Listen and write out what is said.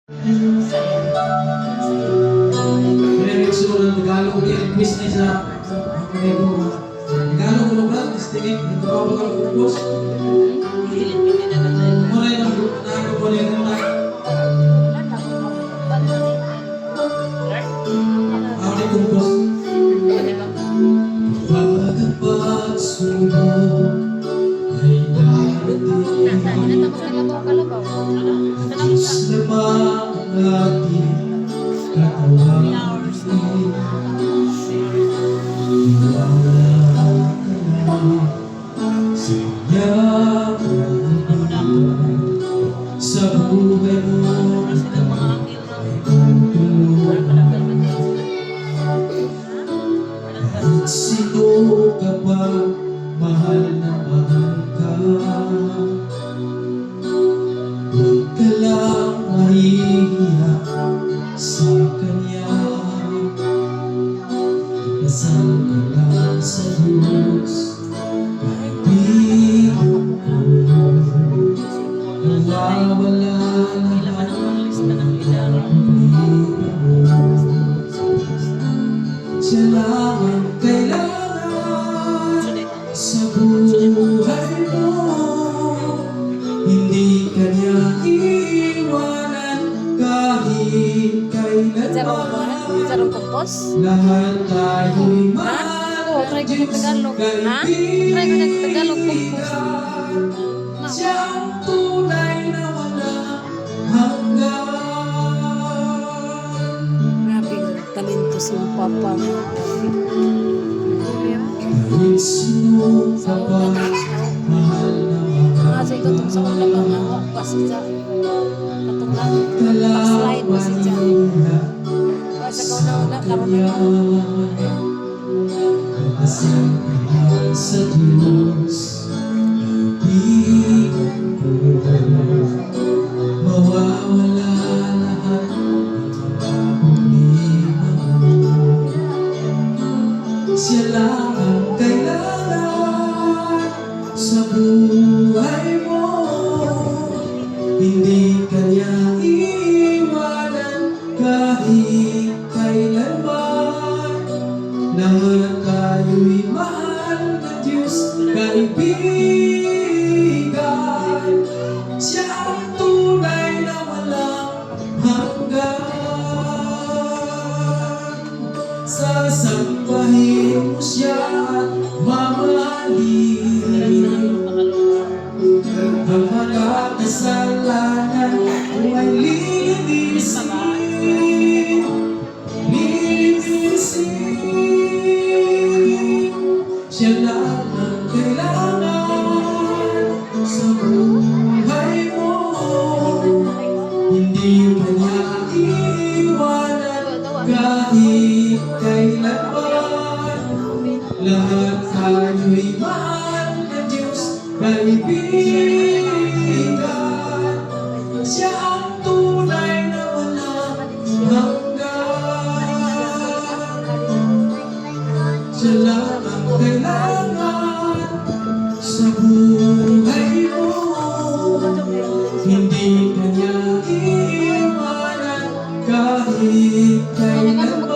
Remix mo ng Tagalog yan, quiz na sa Tagalog mo ba? Distingit, ito ba mga kupos? Muna yung nagpapalin ng ako na kupos. Pagpagsubo ay darating Diyos lamang ating katawagin Wala ka na Sinyang sa buhay mo Kahit sino ka ba, mahal na mahal ka Huwag ka lang mahihiya sa Kanya Ipasal ka lang sa Diyos Kaibigan ko Nawawala lahat ng problema mo Siya lang ang kailangan sa buhay mo Hindi ka niya iwanan kahit kailanman Sarong kompos? Lahat tayo'y Oo, try ko ng Tagalog. Ha? Try ko ng Tagalog kompos. Siyang tunay na walang hanggan Grabe, talento sa papa mo. Kahit sino ka ba, mahal na mahal Sa ito itong sa mga labang ako, kasi sa katong lang, slide mo si Jan. Kasi ikaw na wala, karoon na Pagpasal ka lang sa Diyos Kaibigan ko Mawawala lahat ng mga problema mo Siya lang ang kailangan sa buhay mo Hindi ka niya iwanan kahit kailanman Lahat tayo'y mahal ng Diyos kaibigan Siya ang tunay na walang hanggan Sasambahin mo siya at mamahalin Ang mga kasalanan mo ay lilinisin Siya lang ang kailangan sa buhay mo Hindi ka niya iwanan kahit kailanman Lahat tayo'y mahal ng Diyos kaibigan Siya ang tunay na walang hanggan Siya lang ang kailangan sa buhay mo Hindi ka niya iwanan kahit kailan